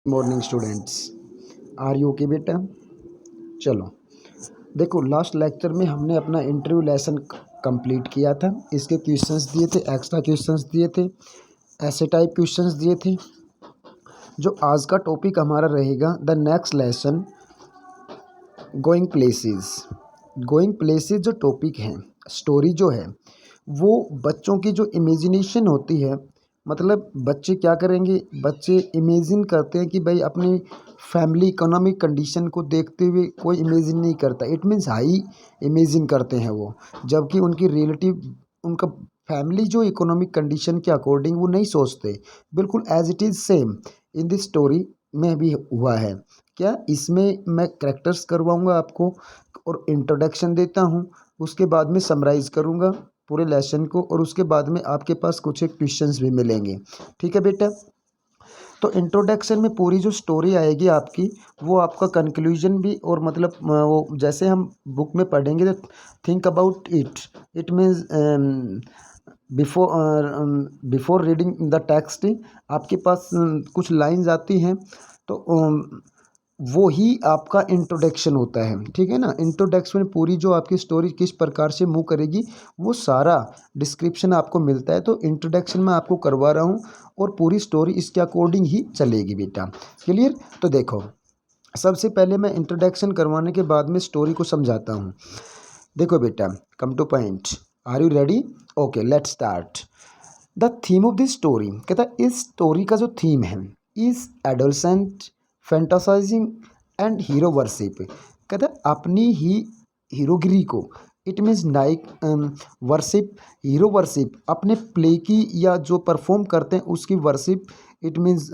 Morning students, are you okay बेटा? चलो देखो, लास्ट लेक्चर में हमने अपना इंटरव्यू लेसन कंप्लीट किया था। इसके क्वेश्चंस दिए थे, एक्स्ट्रा क्वेश्चंस दिए थे, ऐसे टाइप क्वेश्चंस दिए थे। जो आज का टॉपिक हमारा रहेगा the next lesson going places. Going places जो टॉपिक है, स्टोरी जो है, वो बच्चों की जो इमेजिनेशन होती है, मतलब बच्चे क्या करेंगे, बच्चे इमेजिन करते हैं कि भाई अपनी फैमिली इकोनॉमिक कंडीशन को देखते हुए कोई इमेजिन नहीं करता। इट मीन्स हाई इमेजिन करते हैं वो, जबकि उनकी रिलेटिव, उनका फैमिली जो इकोनॉमिक कंडीशन के अकॉर्डिंग वो नहीं सोचते। बिल्कुल as it is same in this story में भी हुआ है। क्या इसमें मैं करेक्टर्स करवाऊँगा आपको और इंट्रोडक्शन देता हूँ, उसके बाद में समराइज़ करूँगा पूरे लेसन को, और उसके बाद में आपके पास कुछ एक क्वेश्चंस भी मिलेंगे। ठीक है बेटा? तो इंट्रोडक्शन में पूरी जो स्टोरी आएगी आपकी, वो आपका कंक्लूजन भी, और मतलब वो जैसे हम बुक में पढ़ेंगे तो think about it. It means before reading the text आपके पास कुछ लाइंस आती हैं, तो वो ही आपका इंट्रोडक्शन होता है। ठीक है ना? इंट्रोडक्शन में पूरी जो आपकी स्टोरी किस प्रकार से मूव करेगी, वो सारा डिस्क्रिप्शन आपको मिलता है। तो इंट्रोडक्शन मैं आपको करवा रहा हूँ और पूरी स्टोरी इसके अकॉर्डिंग ही चलेगी बेटा। क्लियर? तो देखो, सबसे पहले मैं इंट्रोडक्शन करवाने के बाद में स्टोरी को समझाता हूँ। देखो बेटा, come to point. Are you ready? Okay, let's start. The theme of this story, कहता है इस स्टोरी का जो थीम है, is adolescent fantasizing and hero worship. कहता है अपनी ही हीरोगिरी को, इट मीन्स नाइक वर्शिप, हीरो वर्शिप, अपने प्ले की या जो परफॉर्म करते हैं उसकी वर्शिप, इट मीन्स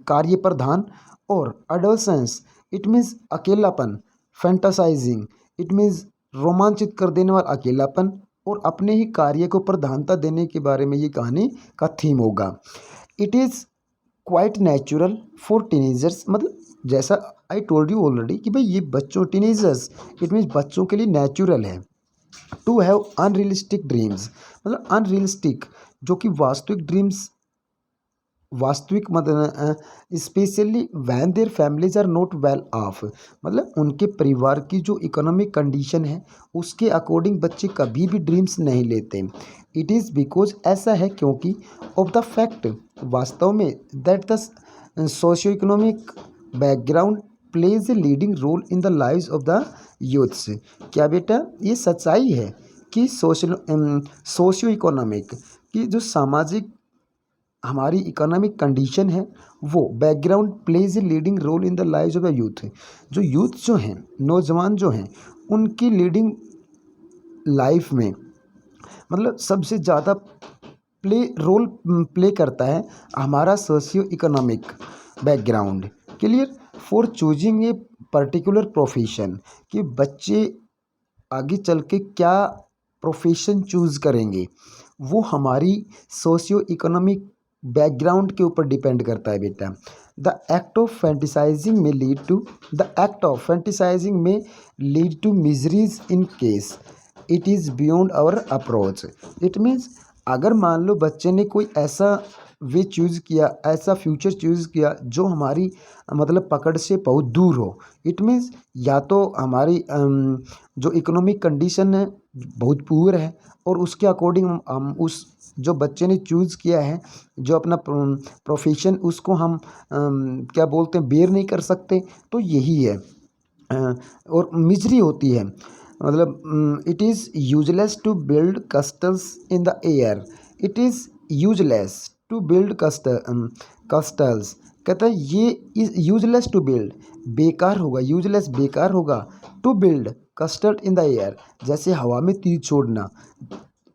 कार्य प्रधान। और एडोलसेंस, इट मीन्स अकेलापन। फैंटासाइजिंग, इट मीन्स रोमांचित कर देने वाला अकेलापन। और अपने ही कार्य को प्रधानता देने के बारे में ये कहानी का थीम होगा। It is quite natural for teenagers, मतलब जैसा आई टोल्ड यू ऑलरेडी कि भाई ये बच्चों, टीनेजर्स, इट मीन्स बच्चों के लिए नेचुरल है टू हैव अनरियलिस्टिक ड्रीम्स, मतलब अनरियलिस्टिक, जो कि वास्तविक ड्रीम्स, वास्तविक मतलब specially when their families are not well off, मतलब उनके परिवार की जो इकोनॉमिक कंडीशन है उसके अकॉर्डिंग बच्चे कभी भी ड्रीम्स नहीं लेते। इट इज़ बिकॉज, ऐसा है क्योंकि, ऑफ द फैक्ट, वास्तव में, that the socio economic background plays a leading role in the lives of the youths. क्या बेटा? ये सच्चाई है कि सोशियो इकोनॉमिक की जो सामाजिक हमारी इकोनॉमिक कंडीशन है, वो background plays a leading role in the lives of the youth. जो यूथ जो हैं, नौजवान जो हैं, उनकी लीडिंग लाइफ में, मतलब सबसे ज़्यादा रोल प्ले करता है हमारा socio economic background. Clear? For choosing a particular profession, कि बच्चे आगे चल के क्या प्रोफेशन चूज़ करेंगे, वो हमारी सोशियो इकोनॉमिक बैकग्राउंड के ऊपर डिपेंड करता है बेटा। The act of fantasising may lead to, the act of fantasising may lead to miseries in case it is beyond our approach. It means अगर मान लो बच्चे ने कोई ऐसा वे चूज़ किया, ऐसा फ्यूचर चूज़ किया जो हमारी मतलब पकड़ से बहुत दूर हो। इट मीन्स या तो हमारी जो इकोनॉमिक कंडीशन है बहुत पुअर है, और उसके अकॉर्डिंग हम उस जो बच्चे ने चूज़ किया है जो अपना प्रोफेशन, उसको हम क्या बोलते हैं, बेयर नहीं कर सकते। तो यही है। और मिजरी होती है, मतलब it is useless to build castles in the air. It is useless to build castles, कहता है ये इज यूजलेस टू बिल्ड, बेकार होगा, यूजलेस बेकार होगा, to build castle in the air, जैसे हवा में तीर छोड़ना,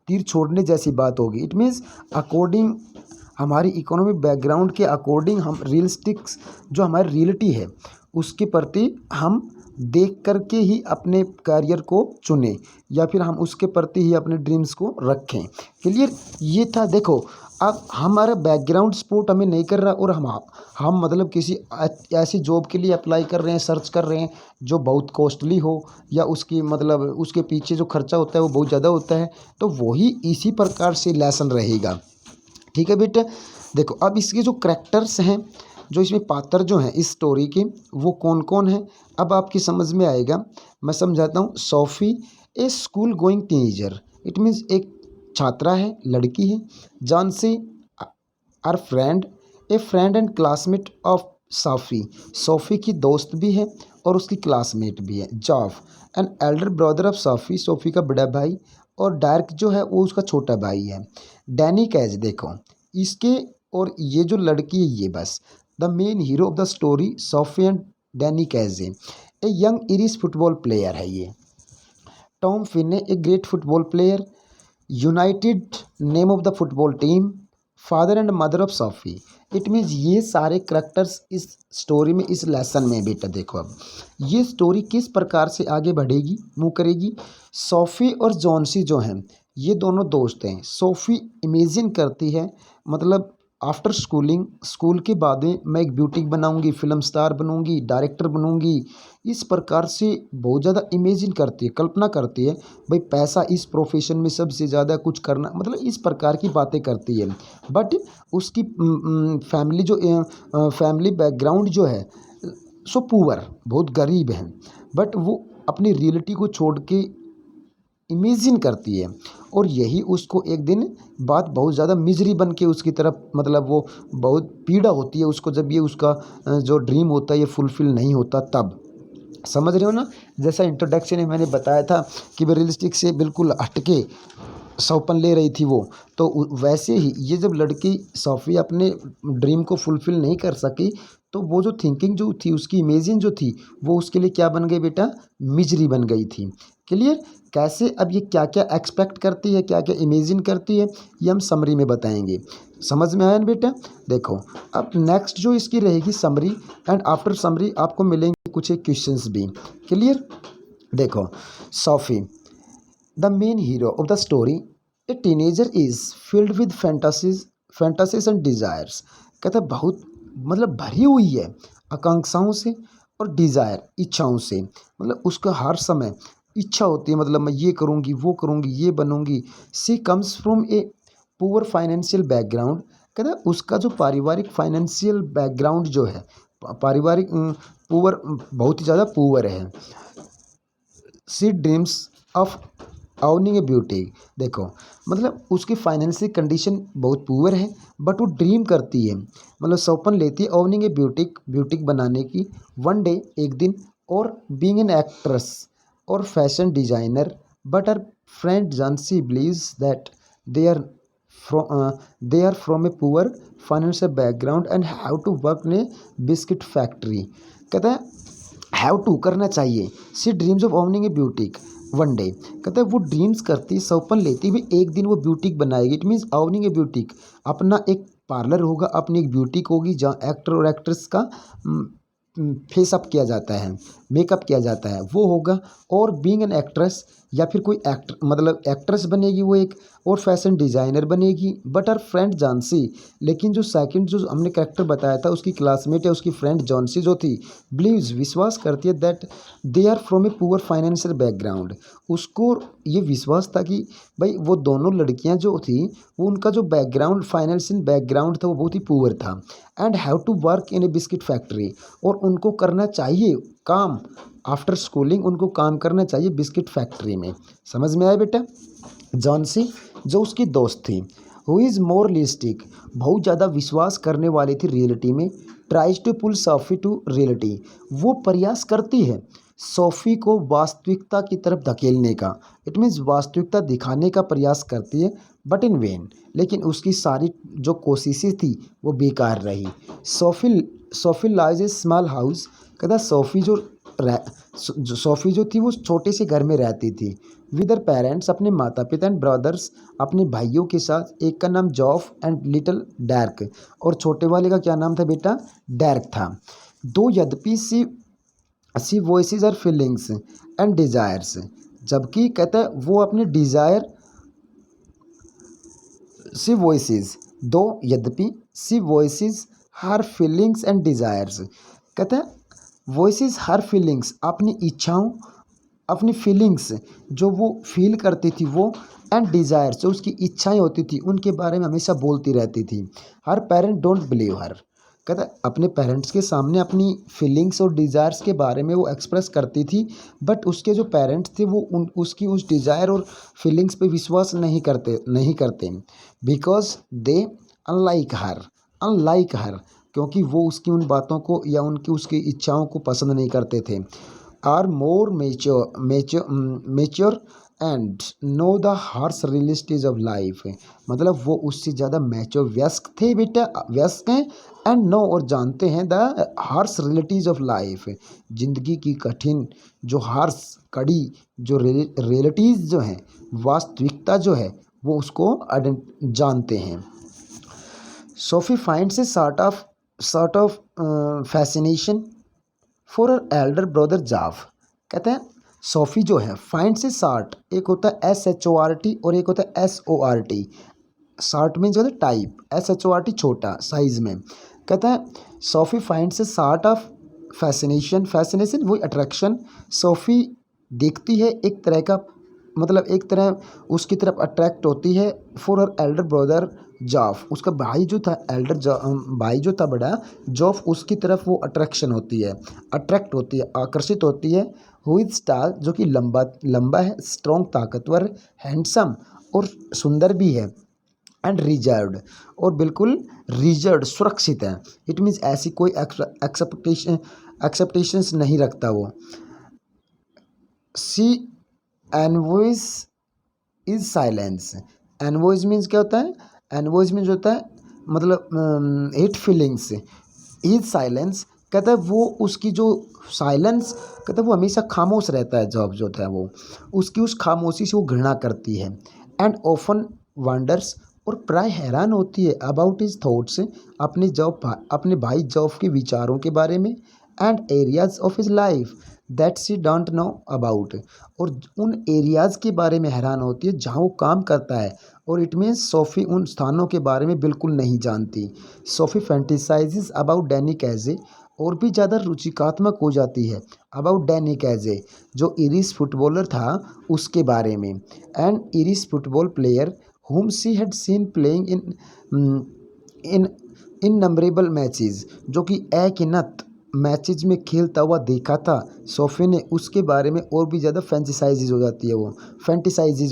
तीर छोड़ने जैसी बात होगी। इट मीन्स अकॉर्डिंग हमारी इकोनॉमिक बैकग्राउंड के अकॉर्डिंग हम रियलिस्टिक्स, जो हमारी रियलिटी है उसके प्रति हम देख करके ही अपने करियर को चुनें, या फिर हम उसके प्रति ही अपने ड्रीम्स को रखें। क्लियर? ये था। देखो, अब हमारा बैकग्राउंड सपोर्ट हमें नहीं कर रहा, और हम मतलब किसी ऐसी जॉब के लिए अप्लाई कर रहे हैं, सर्च कर रहे हैं जो बहुत कॉस्टली हो, या उसकी मतलब उसके पीछे जो खर्चा होता है वो बहुत ज़्यादा होता है। तो वही इसी प्रकार से लेसन रहेगा। ठीक है बेटा? देखो, अब इसके जो करैक्टर्स हैं, जो इसमें पात्र जो हैं इस स्टोरी के वो कौन कौन है अब आपकी समझ में आएगा। मैं समझाता हूँ। Sophie a school going teenager, it means एक छात्रा है, लड़की है। Jansie her friend, a friend and classmate of Sophie, Sophie की दोस्त भी है और उसकी क्लासमेट भी है। Geoff an elder brother of Sophie, Sophie का बड़ा भाई, और डार्क जो है वो उसका छोटा भाई है। डैनी कैज, देखो इसके और ये जो लड़की है ये बस the main hero of the story Sophie and Danny Casey है। A young Irish football player है ये। Tom Finney a great football player, united name of the football team, father and mother of Sophie. It means ये सारे characters इस story में, इस lesson में बेटा देखो अब ये स्टोरी किस प्रकार से आगे बढ़ेगी, मूव करेगी। सोफ़ी और जॉन्सी जो हैं ये दोनों दोस्त हैं। सोफ़ी इमेजिन करती है, मतलब आफ्टर स्कूलिंग, स्कूल के बाद में मैं एक ब्यूटिक बनाऊंगी, फिल्म स्टार बनूंगी, डायरेक्टर बनूंगी, इस प्रकार से बहुत ज़्यादा इमेजिन करती है, कल्पना करती है भाई पैसा इस प्रोफेशन में सबसे ज़्यादा कुछ करना, मतलब इस प्रकार की बातें करती है। बट उसकी फैमिली जो फैमिली बैकग्राउंड जो है सो पुअर, बहुत गरीब है। बट वो अपनी रियलिटी को छोड़ के इमेजिन करती है और यही उसको एक दिन बात बहुत ज़्यादा मिजरी बन के उसकी तरफ, मतलब वो बहुत पीड़ा होती है उसको जब ये उसका जो ड्रीम होता है ये फुलफ़िल नहीं होता तब। समझ रहे हो ना। जैसा इंट्रोडक्शन में मैंने बताया था कि वो रियलिस्टिक से बिल्कुल हटके सौपन ले रही थी वो, तो वैसे ही ये जब लड़की सोफ़ी अपने ड्रीम को फुलफ़िल नहीं कर सकी तो वो जो थिंकिंग जो थी, उसकी इमेजिन जो थी, वो उसके लिए क्या बन गई बेटा, मिजरी बन गई थी। क्लियर। कैसे, अब ये क्या क्या एक्सपेक्ट करती है, क्या क्या इमेजिन करती है, ये हम समरी में बताएंगे। समझ में आया ना बेटा। देखो अब नेक्स्ट जो इसकी रहेगी समरी, एंड आफ्टर समरी आपको मिलेंगे कुछ एक क्वेश्चंस भी। क्लियर। देखो Sophie the main hero of the story, a teenager is filled with fantasies and desires. कहता है बहुत, मतलब भरी हुई है आकांक्षाओं से और डिज़ायर, इच्छाओं से, मतलब उसका हर समय इच्छा होती है, मतलब मैं ये करूँगी, वो करूँगी, ये बनूँगी। She comes from a poor financial background. कहता है उसका जो पारिवारिक फाइनेंशियल बैकग्राउंड जो है, पारिवारिक पुअर, बहुत ही ज़्यादा पुअर है। She dreams of owning a beauty. देखो मतलब उसकी फाइनेंशियल कंडीशन बहुत पुअर है, बट वो ड्रीम करती है, मतलब सपन लेती है ओनिंग ए ब्यूटिक, ब्यूटिक बनाने की, वन डे, एक दिन, और बीइंग एन एक्ट्रेस और fashion designer. But her friend Jansie believes that they are from a poor financial background and have to work in a biscuit factory. कहता है have to करना चाहिए। She dreams of owning a boutique one day. कहता है वो dreams करती, सपन लेती भी एक दिन वो ब्यूटिक बनाएगी। It means owning a boutique, अपना एक पार्लर होगा, अपनी एक ब्यूटिक होगी जहाँ एक्टर और एक्ट्रेस का फेस अप किया जाता है, मेकअप किया जाता है, वो होगा। और बीइंग एन एक्ट्रेस, या फिर कोई एक्टर, मतलब एक्ट्रेस बनेगी वो एक, और फैशन डिज़ाइनर बनेगी। बट हर फ्रेंड जानसी, लेकिन जो सेकंड जो हमने कैरेक्टर बताया था उसकी क्लासमेट या उसकी फ्रेंड जॉन्सी जो थी, बिलीव्स, विश्वास करती है, that they are from a poor financial background. उसको ये विश्वास था कि भाई वो दोनों लड़कियां जो थी वो, उनका जो बैकग्राउंड, फाइनेंशियल बैकग्राउंड था वो बहुत ही पुअर था। And have to work in a biscuit factory, और उनको करना चाहिए काम, आफ्टर स्कूलिंग उनको काम करना चाहिए बिस्किट फैक्ट्री में। समझ में आया बेटा। जॉन्सी जो उसकी दोस्त थी, हु इज़ मोर रियलिस्टिक, बहुत ज़्यादा विश्वास करने वाली थी रियलिटी में। Tries to pull Sophie to reality, वो प्रयास करती है सोफ़ी को वास्तविकता की तरफ धकेलने का। इट मीन्स वास्तविकता दिखाने का प्रयास करती है, बट इन वेन, लेकिन उसकी सारी जो कोशिशें थी वो बेकार रही। सोफ़ी लाइज ए स्मॉल हाउस। कहता सोफ़ी सोफ़ी जो थी वो छोटे से घर में रहती थी, विद हर पेरेंट्स, अपने माता पिता, एंड ब्रदर्स, अपने भाइयों के साथ। एक का नाम जॉफ एंड लिटिल डैर्क, और छोटे वाले का क्या नाम था बेटा, डैर्क था। दो यद्यपि she voices are feelings and desires, जबकि कहता है वो अपने डिज़ायर, सी वॉइसेस, दो यद्यपि, she voices her feelings and desires. कहता है वॉइसेस हर फीलिंग्स, अपनी इच्छाओं, अपनी फीलिंग्स जो वो फील करती थी वो, एंड डिज़ायर्स जो उसकी इच्छाएं होती थी उनके बारे में हमेशा बोलती रहती थी। हर पेरेंट डोंट बिलीव हर, कहता है अपने पेरेंट्स के सामने अपनी फीलिंग्स और डिज़ायर्स के बारे में वो एक्सप्रेस करती थी, बट उसके जो पेरेंट्स थे वो उसकी उस डिज़ायर और फीलिंग्स पे विश्वास नहीं करते बिकॉज दे अनलाइक हर क्योंकि वो उसकी उन बातों को या उनकी उसकी इच्छाओं को पसंद नहीं करते थे। Are more mature and know the harsh realities of life, मतलब वो उससे ज़्यादा मैच्योर वयस्क थे बेटा, वयस्क हैं, एंड नो और जानते हैं the harsh realities of life, जिंदगी की कठिन जो हार्श कड़ी जो रियलिटीज जो हैं, वास्तविकता जो है वो उसको जानते हैं। Sophie finds A sort of fascination for her Elder brother जाव। कहते हैं सोफ़ी जो है फाइंड से सार्ट, एक होता है SHORT और एक होता है SORT। सार्ट मीन्स होता है टाइप, SHORT छोटा साइज में। कहता है सोफ़ी फाइंड से सार्ट ऑफ फैसिनेशन वही अट्रैक्शन सोफ़ी देखती है एक तरह का, मतलब एक तरह उसकी तरफ अट्रैक्ट होती है फॉर हर एल्डर ब्रदर जॉफ, उसका भाई जो था भाई जो था बड़ा जॉफ, उसकी तरफ वो अट्रैक्ट होती है, आकर्षित होती है। हु इज स्टार जो कि लंबा है, स्ट्रॉन्ग ताकतवर, हैंडसम और सुंदर भी है, एंड रिजर्व्ड और बिल्कुल रिजर्व्ड सुरक्षित है। इट मीन्स ऐसी कोई एक्सेप्टेशंस नहीं रखता वो। सी एनवॉइस इज साइलेंस। एनवॉइस मीन्स क्या होता है? एनवॉइस मीन्स होता है मतलब हिट फीलिंग्स। इज साइलेंस कहता है वो उसकी जो साइलेंस कहता है वो हमेशा खामोश रहता है, जॉब जो होता है वो उसकी उस खामोशी से वो घृणा करती है। एंड ऑफन वंडर्स और प्राय हैरान होती है अबाउट हिज थॉट्स अपने भाई जॉब के विचारों के बारे में। And areas of his life that she don't know about और उन एरियाज़ के बारे में हैरान होती है जहाँ वो काम करता है, और इट मीन्स सोफ़ी उन स्थानों के बारे में बिल्कुल नहीं जानती। सोफ़ी फैंटिसाइजेस अबाउट डैनी कैजे और भी ज़्यादा रुचिकात्मक हो जाती है अबाउट डैनी कैजे जो इरिश फुटबॉलर था उसके बारे में। And Irish football player whom she had seen playing in innumerable matches, जो कि अगिनत मैचेज में खेलता हुआ देखा था सोफ़ी ने, उसके बारे में और भी ज़्यादा फैंटिसाइजेज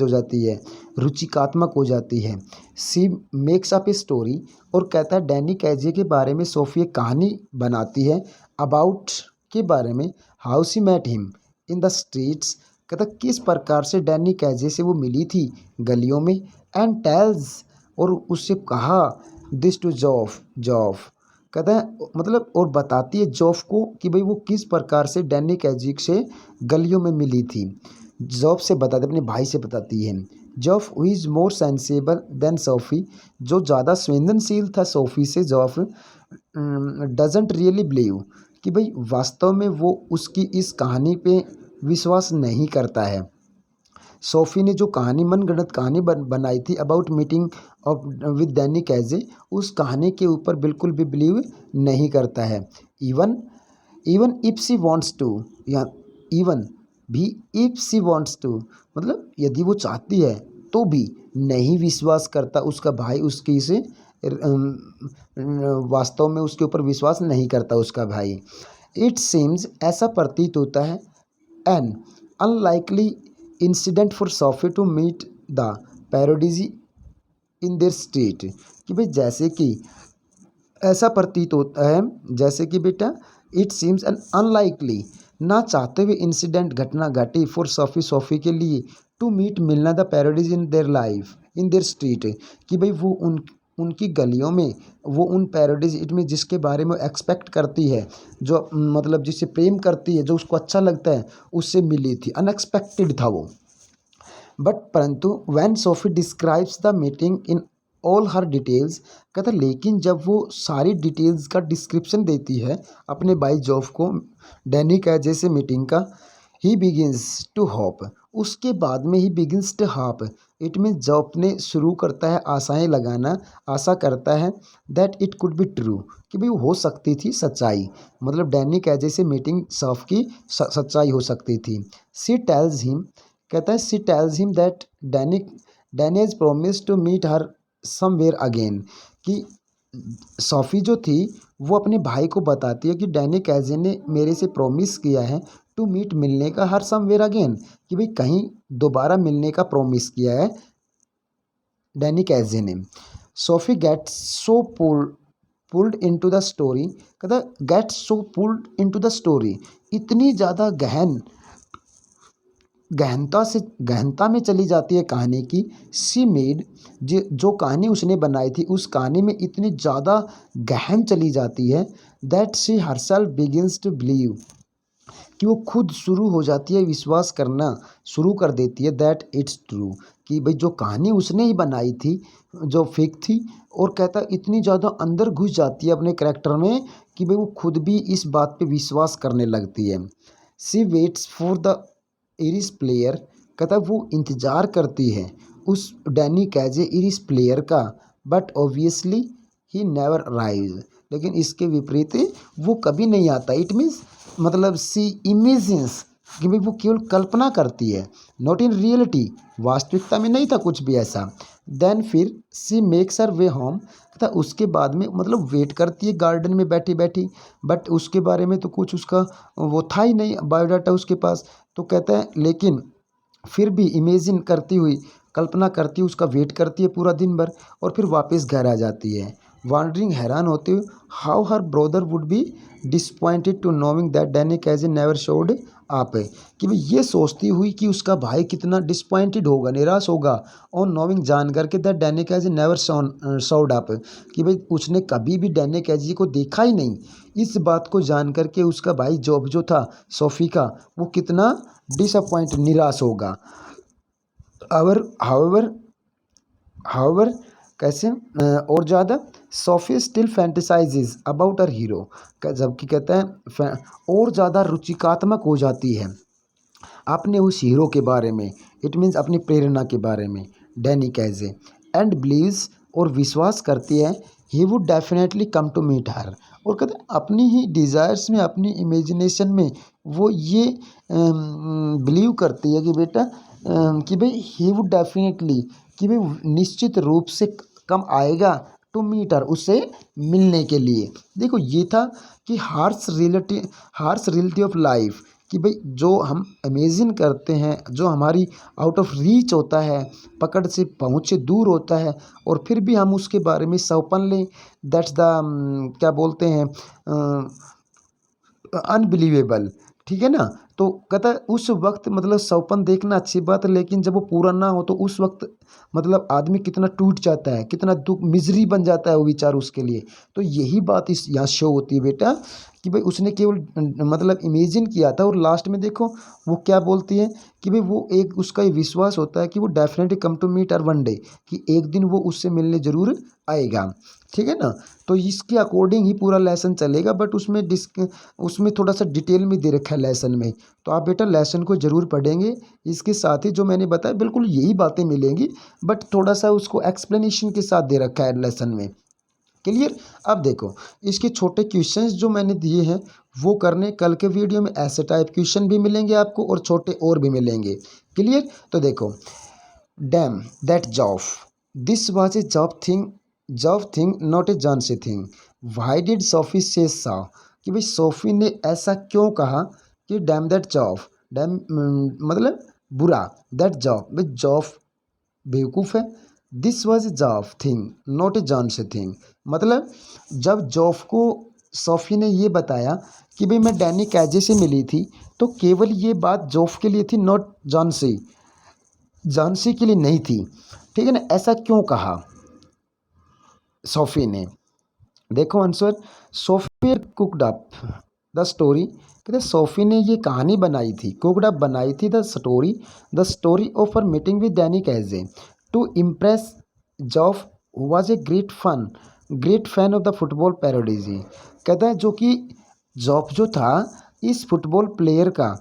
हो जाती है, रुचिकात्मक हो जाती है। सी मेक्स अप ए स्टोरी और कहता है डैनी कैजे के बारे में सोफ़ी एक कहानी बनाती है अबाउट के बारे में, how she met him in the streets, कहता किस प्रकार से डैनी कैजे से वो मिली थी गलियों में। एंड टेल्स और उससे कहा दिस टू जॉफ कहता है मतलब और बताती है जॉफ को कि भाई वो किस प्रकार से डैनी कैजिक से गलियों में मिली थी। जॉफ से बताती अपने भाई से बताती है। Geoff who is more sensible than Sophie जो ज़्यादा संवेदनशील था सोफ़ी से, जॉफ डजंट रियली बिलीव कि भाई वास्तव में वो उसकी इस कहानी पे विश्वास नहीं करता है। सोफ़ी ने जो मनगढ़ंत कहानी बनाई थी about meeting of with Danny Kaye, उस कहानी के ऊपर बिल्कुल भी बिलीव नहीं करता है। Even even if she wants to, या इवन भी इफ सी वांट्स टू मतलब यदि वो चाहती है तो भी नहीं विश्वास करता उसका भाई उसकी से वास्तव में उसके ऊपर विश्वास नहीं करता उसका भाई। इट सीम्स ऐसा प्रतीत होता है an unlikely incident for Sophie to meet the prodigy in their street कि भाई जैसे कि ऐसा प्रतीत होता है जैसे कि बेटा इट सीम्स एन अनलाइकली ना चाहते हुए इंसिडेंट घटना घटी फॉर सोफ़ी के लिए टू मीट मिलना the parodies in their life in their street कि भाई वो उनकी गलियों में वो उन पैरोडीज इट में जिसके बारे में एक्सपेक्ट करती है, जो मतलब जिससे प्रेम करती है, जो उसको अच्छा लगता है, उससे मिली थी। अनएक्सपेक्टेड था वो। बट परंतु when SoFi describes the meeting in all her details कहता लेकिन जब वो सारी डिटेल्स का डिस्क्रिप्शन देती है अपने भाई जॉफ को डैनी कैजे से मीटिंग का, ही बिगिंस टू होप उसके बाद में ही begins to hope it mean Geoff ने शुरू करता है आशाएं लगाना, आशा करता है that it could be true कि भाई वो हो सकती थी सच्चाई, मतलब डैनी कैजे से मीटिंग सॉफ की सच्चाई हो सकती थी। सी टेल्स हिम कहता है she tells him that Danny has promise to meet her somewhere again कि सोफ़ी जो थी वो अपने भाई को बताती है कि डैनी कैजे ने मेरे से प्रॉमिस किया है टू मीट, मिलने का, हर समवेयर अगेन, कि भाई कहीं दोबारा मिलने का प्रॉमिस किया है डैनी कैजे ने। Sophie gets so pulled into the story, कहता gets so pulled into the story, इतनी ज़्यादा गहनता में चली जाती है कहानी की। सी मेड, जो कहानी उसने बनाई थी उस कहानी में इतनी ज़्यादा गहन चली जाती है that she herself begins to believe, कि वो खुद शुरू हो जाती है विश्वास करना शुरू कर देती है दैट इट्स ट्रू, कि भाई जो कहानी उसने ही बनाई थी जो फेक थी, और कहता इतनी ज़्यादा अंदर घुस जाती है अपने करैक्टर में कि भाई वो खुद भी इस बात पे विश्वास करने लगती है। She waits for the Irish player, कहता वो इंतज़ार करती है उस डैनी कैजे इरिस प्लेयर का, but obviously he never arrives, लेकिन इसके विपरीत वो कभी नहीं आता। इट मीन्स मतलब सी इमेजिन्स, कि भाई वो केवल कल्पना करती है, नॉट इन रियलिटी, वास्तविकता में नहीं था कुछ भी ऐसा। देन फिर सी मेक्स हर वे होम, तथा उसके बाद में मतलब वेट करती है गार्डन में बैठी बैठी, बट उसके बारे में तो कुछ उसका वो था ही नहीं बायोडाटा उसके पास। तो कहता है लेकिन फिर भी इमेजिन करती हुई, कल्पना करती हुई उसका वेट करती है पूरा दिन भर, और फिर वापस घर आ जाती है वॉन्डरिंग, हैरान होते हुए how her brother would be disappointed to knowing that Danny Kaye never showed up, कि भाई ये सोचती हुई कि उसका भाई कितना डिसपॉइंटेड होगा, निराश होगा, और नोविंग जान करके that Danny Kaye never showed up, कि भाई उसने कभी भी डैनी कैजे को देखा ही नहीं। इस बात को जान करके उसका भाई जॉब जो था सोफ़ी का, वो कितना डिसअपॉइंट, निराश होगा। अवर हाउएवर हाउएवर कैसे और ज़्यादा Sophie still fantasises about her hero, जबकि कहते हैं और ज़्यादा रुचिकात्मक हो जाती है अपने उस हीरो के बारे में, इट मीन्स अपनी प्रेरणा के बारे में, डैनी कैजे, एंड बिलीव्स, और विश्वास करती है he would definitely come to meet her, और कहते हैं अपनी ही डिज़ायर्स में, अपनी इमेजिनेशन में वो ये बिलीव करती है कि बेटा कि भाई ही वुड डेफिनेटली, कि भाई निश्चित रूप से कम आएगा टू मीट हर, उससे मिलने के लिए। देखो ये था कि हार्श रियलिटी ऑफ लाइफ, कि भाई जो हम इमेजिन करते हैं, जो हमारी आउट ऑफ रीच होता है, पकड़ से पहुँच से दूर होता है, और फिर भी हम उसके बारे में सौंपन लें, दैट्स द क्या बोलते हैं अनबिलीवेबल, ठीक है ना। तो कहता है उस वक्त मतलब सौंपन देखना अच्छी बात है, लेकिन जब वो पूरा ना हो तो उस वक्त मतलब आदमी कितना टूट जाता है, कितना दुख, मिजरी बन जाता है वो विचार उसके लिए। तो यही बात इस यहाँ शो होती है बेटा, कि भाई उसने केवल मतलब इमेजिन किया था, और लास्ट में देखो वो क्या बोलती है कि भाई वो एक उसका ये विश्वास होता है कि वो definitely come to meet her one day, कि एक दिन वो उससे मिलने ज़रूर आएगा, ठीक है ना। तो इसके अकॉर्डिंग ही पूरा लेसन चलेगा, बट उसमें थोड़ा सा डिटेल में दे रखा है लेसन में, तो आप बेटा लेसन को ज़रूर पढ़ेंगे। इसके साथ ही जो मैंने बताया बिल्कुल यही बातें मिलेंगी, बट थोड़ा सा उसको एक्सप्लेनेशन के साथ दे रखा है लेसन में, क्लियर। अब देखो इसके छोटे क्वेश्चंस जो मैंने दिए हैं वो करने, कल के वीडियो में ऐसे टाइप क्वेश्चन भी मिलेंगे आपको और छोटे और भी मिलेंगे, क्लियर। तो देखो damn that Geoff, this was a Geoff thing not a Jonesy thing, why did Sophie say so, कि भाई सोफी ने ऐसा क्यों कहा कि डैम दैट जॉफ, डैम मतलब बुरा, दैट जॉब भाई जॉब बेवकूफ़ है, this was a जॉफ thing not A John से थिंग, मतलब जब जॉफ को सोफी ने ये बताया कि भाई मैं डैनी कैजे से मिली थी, तो केवल ये बात जॉफ के लिए थी, नॉट जॉन से के लिए नहीं थी, ठीक है ना। ऐसा क्यों कहा सोफी ने, देखो answer, Sophie cooked up the story, कहते सोफी ने ये कहानी बनाई थी, कुकड अप बनाई थी the story of her meeting with Danny Kaye to impress Geoff was a great fan of the football prodigy, कहता है जो कि जॉफ जो था इस फुटबॉल प्लेयर का,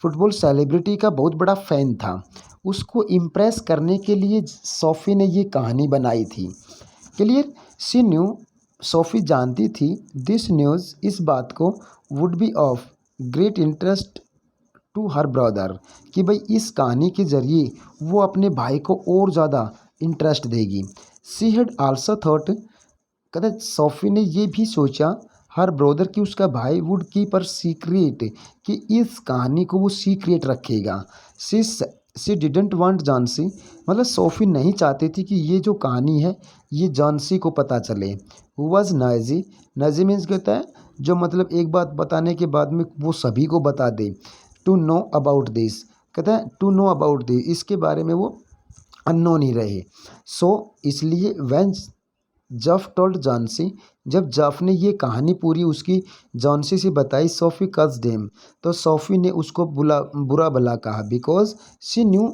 फुटबॉल सेलिब्रिटी का बहुत बड़ा फ़ैन था, उसको इम्प्रेस करने के लिए सोफी ने ये कहानी बनाई थी, क्लियर। शी न्यू, सोफ़ी जानती थी, दिस न्यूज़, इस बात को, would be of great interest to her brother, कि भाई इस कहानी के ज़रिए वो अपने भाई को और ज़्यादा इंटरेस्ट देगी। शी हैड आल्सो थॉट, कहते सोफी ने ये भी सोचा हर ब्रदर कि उसका भाई वुड कीप पर सीक्रेट, कि इस कहानी को वो सीक्रेट रखेगा। सी डिडेंट वांट जानसी, मतलब सोफी नहीं चाहती थी कि ये जो कहानी है ये जानसी को पता चले। हु वॉज नाइजी, नाइजी मीन्स कहता है जो मतलब एक बात बताने के बाद में वो सभी को बता दे। टू नो अबाउट दिस, कहता है टू नो अबाउट दिस, इसके बारे में वो अननोन ही रहे। सो इसलिए वैन जफ टोल्ड जॉन्सी, जब जफ ने ये कहानी पूरी उसकी जॉन्सी से बताई, सोफी कस डेम, तो सोफी ने उसको बुरा भला कहा। बिकॉज शी न्यू,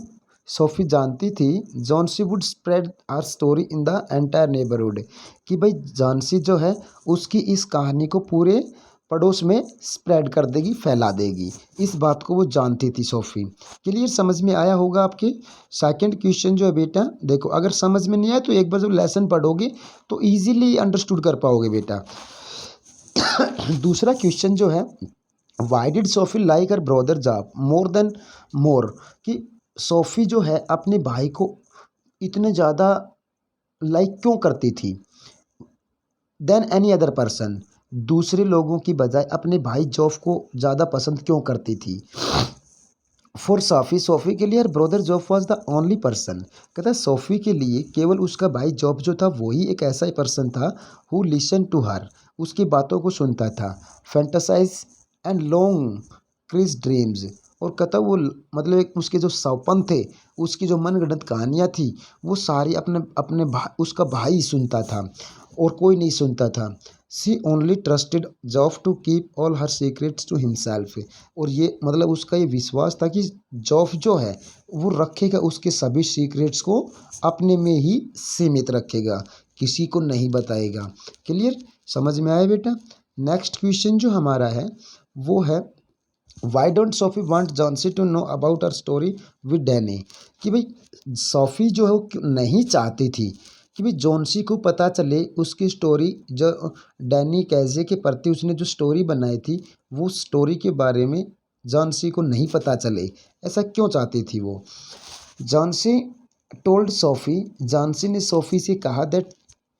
सोफी जानती थी Jansie would spread her story in the entire neighbourhood, कि भाई जॉन्सी जो है उसकी इस कहानी को पूरे पड़ोस में स्प्रेड कर देगी, फैला देगी। इस बात को वो जानती थी सोफ़ी। क्लियर, समझ में आया होगा आपके। सेकंड क्वेश्चन जो है बेटा देखो, अगर समझ में नहीं आया तो एक बार जब लेसन पढ़ोगे तो इजीली अंडरस्टूड कर पाओगे बेटा। दूसरा क्वेश्चन जो है, why did Sophie like her brother Geoff more than more, कि सोफ़ी जो है अपने भाई को इतने ज़्यादा लाइक क्यों करती थी देन एनी अदर पर्सन, दूसरे लोगों की बजाय अपने भाई जॉफ को ज़्यादा पसंद क्यों करती थी। फॉर सोफ़ी, सोफ़ी के लिए her brother जॉफ was the only person, कहता है सोफ़ी के लिए केवल उसका भाई जॉफ जो था वही एक ऐसा ही पर्सन था हु लिसन टू हर, उसकी बातों को सुनता था। फैंटासाइज एंड लॉन्ग क्रिस ड्रीम्स, और कहता वो मतलब एक उसके जो सपन थे, उसकी जो मनगढ़ंत कहानियाँ थी वो सारी अपने अपने उसका भाई सुनता था और कोई नहीं सुनता था। She only trusted Geoff to keep all her secrets to himself, और ये मतलब उसका ये विश्वास था कि जॉफ जो है वो रखेगा उसके सभी सीक्रेट्स को अपने में ही सीमित रखेगा, किसी को नहीं बताएगा। क्लियर, समझ में आया बेटा। नेक्स्ट क्वेश्चन जो हमारा है वो है, why don't Sophie want Jansie to know about her story with Danny, कि भाई सोफ़ी जो है वो नहीं चाहती थी कि भाई जॉन्सी को पता चले उसकी स्टोरी, जो डैनी कैजे के प्रति उसने जो स्टोरी बनाई थी वो स्टोरी के बारे में जॉन्सी को नहीं पता चले, ऐसा क्यों चाहती थी वो। जॉन्सी टोल्ड सोफ़ी, जॉन्सी ने सोफ़ी से कहा that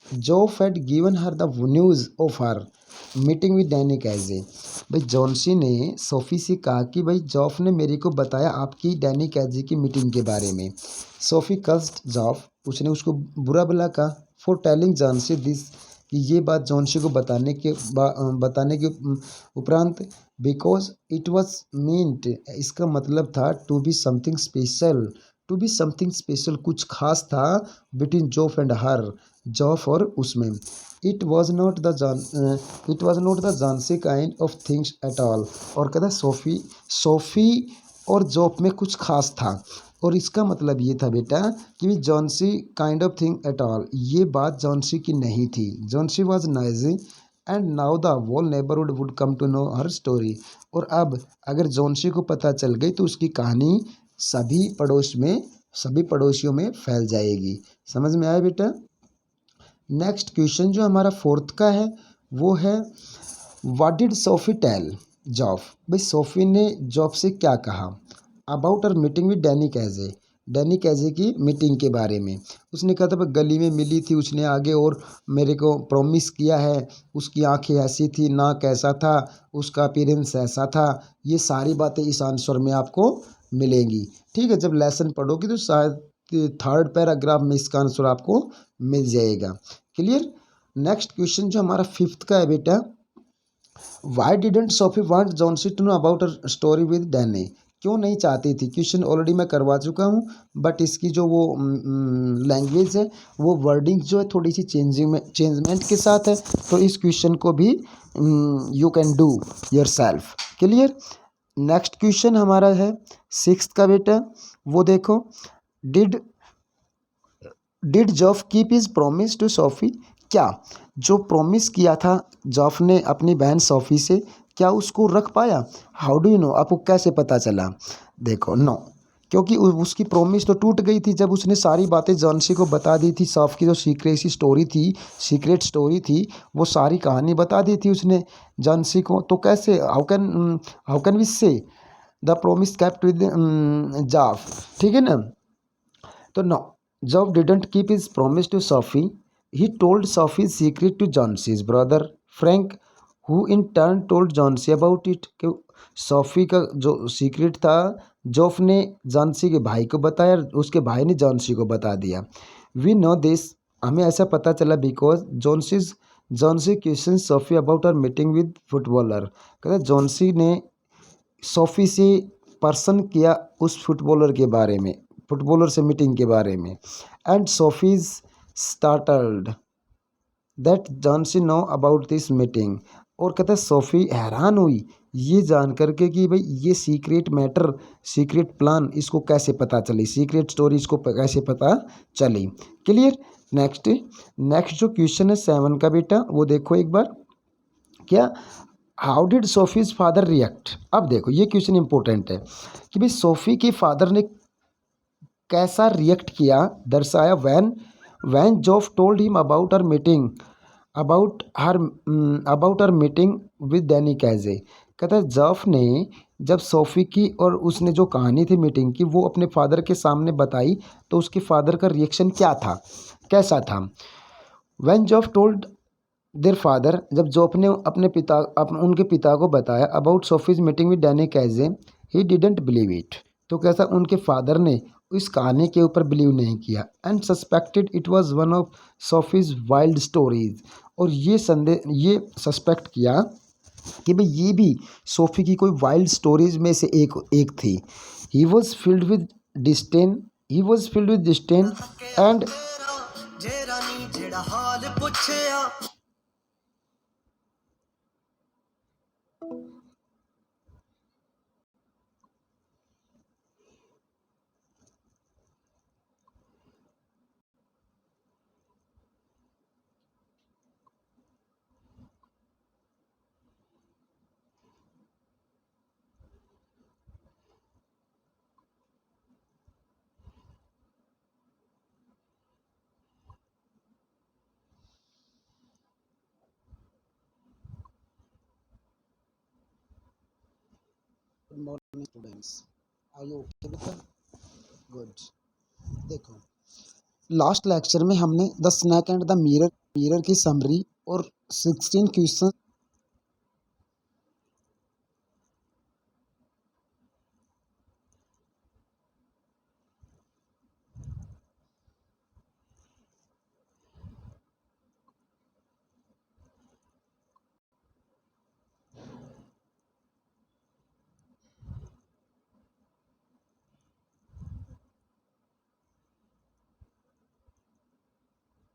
Geoff had given her the news of her meeting with Danny Kaye, भाई जॉन्सी ने सोफ़ी से कहा कि भाई जॉफ ने मेरे को बताया आपकी डैनी कैजे की मीटिंग के बारे में। सोफ़ी कस्ड जॉफ, उसने उसको बुरा भला कहा। फॉर टेलिंग जॉन्सी दिस, कि ये बात जॉन्सी को बताने के उपरांत। बिकॉज इट वॉज मीन्ट, इसका मतलब था to be something special, to be something special, कुछ खास था between Geoff and her, Geoff और उसमें। It was not the Jansie kind of things at all, और कहता सोफ़ी और जॉफ में कुछ खास था, और इसका मतलब ये था बेटा कि Jonesy kind of thing at all, ये बात जॉन्सी की नहीं थी। Jonesy was nosy and now the whole neighbourhood would come to know her story, और अब अगर जॉन्सी को पता चल गई तो उसकी कहानी सभी पड़ोसियों में फैल जाएगी। समझ में आया बेटा। नेक्स्ट क्वेश्चन जो हमारा फोर्थ का है वो है, what did Sophie tell Geoff, भाई सोफ़ी ने जॉफ से क्या कहा about her meeting with Danny Kaye, Danny Kaye की मीटिंग के बारे में। उसने कहा था भाई गली में मिली थी, उसने आगे और मेरे को प्रॉमिस किया है, उसकी आंखें ऐसी थी, नाक ऐसा था, उसका अपीयरेंस ऐसा था, ये सारी बातें इस आंसर में आपको मिलेंगी। ठीक है, जब लेसन पढ़ोगे तो शायद थर्ड पैराग्राफ में इसका आंसर आपको मिल जाएगा। क्लियर। नेक्स्ट क्वेश्चन जो हमारा फिफ्थ का है बेटा, why didn't Sophie want Jansie to know about her story with Danny, क्यों नहीं चाहती थी। क्वेश्चन ऑलरेडी मैं करवा चुका हूँ, बट इसकी जो वो लैंग्वेज है, वो वर्डिंग जो है थोड़ी सी चेंजमेंट के साथ है, तो इस क्वेश्चन को भी you can do yourself. Clear. Next question हमारा है सिक्स्थ का बेटा, वो देखो, did Geoff keep his promise to Sophie, क्या जो प्रॉमिस किया था जॉफ ने अपनी बहन सोफ़ी से, क्या उसको रख पाया। हाउ डू यू नो, आपको कैसे पता चला। देखो नो, क्योंकि उसकी प्रॉमिस तो टूट गई थी जब उसने सारी बातें जॉन्सी को बता दी थी। सॉफ की जो सीक्रेट स्टोरी थी वो सारी कहानी बता दी थी उसने जॉन्सी को, तो कैसे how can we say the promise kept with Geoff, ठीक है ना। तो no, Geoff didn't keep his promise to Sophie, he told Sophie's secret to Jonesy's brother Frank, who in turn told Jonesy about it. कि Sophie का जो secret था, Geoff ने Johnsy के भाई को बताया, उसके भाई ने जॉन्सी को बता दिया। वी नो दिस, हमें ऐसा पता चला because Jonesy question Sophie about her meeting with footballer. कहते जॉन्सी ने सोफ़ी से पर्सन किया उस फुटबॉलर के बारे में, फुटबॉलर से मीटिंग के बारे में। And Sophie's startled that Jonesy know about this meeting. और कहते हैं सोफ़ी हैरान हुई ये जान करके कि भाई ये सीक्रेट मैटर, सीक्रेट प्लान इसको कैसे पता चली, सीक्रेट स्टोरी इसको कैसे पता चली। क्लियर। नेक्स्ट नेक्स्ट जो क्वेश्चन है 7 का बेटा, वो देखो एक बार। क्या हाउ डिड सोफ़ीज फादर रिएक्ट। अब देखो ये क्वेश्चन इंपॉर्टेंट है कि भाई सोफ़ी के फादर ने कैसा रिएक्ट किया, दर्शाया। When Geoff told him about her meeting with Danny Kaye. कहता है जोफ ने जब सोफ़ी की और उसने जो कहानी थी मीटिंग की वो अपने फादर के सामने बताई, तो उसके फादर का रिएक्शन क्या था, कैसा था। When Geoff told their father, जब जोफ ने उनके पिता को बताया about Sophie's meeting with Danny Kaye, he didn't believe it. तो कैसा उनके फादर ने इस कहानी के ऊपर बिलीव नहीं किया। And suspected it was one of Sophie's wild stories. और ये सस्पेक्ट किया कि भाई ये भी सोफ़ी की कोई वाइल्ड स्टोरीज में से एक थी। He was filled with disdain and good morning students, are you okay बेटा? गुड। देखो लास्ट लेक्चर में हमने the snake and the mirror की समरी और 16 क्वेश्चन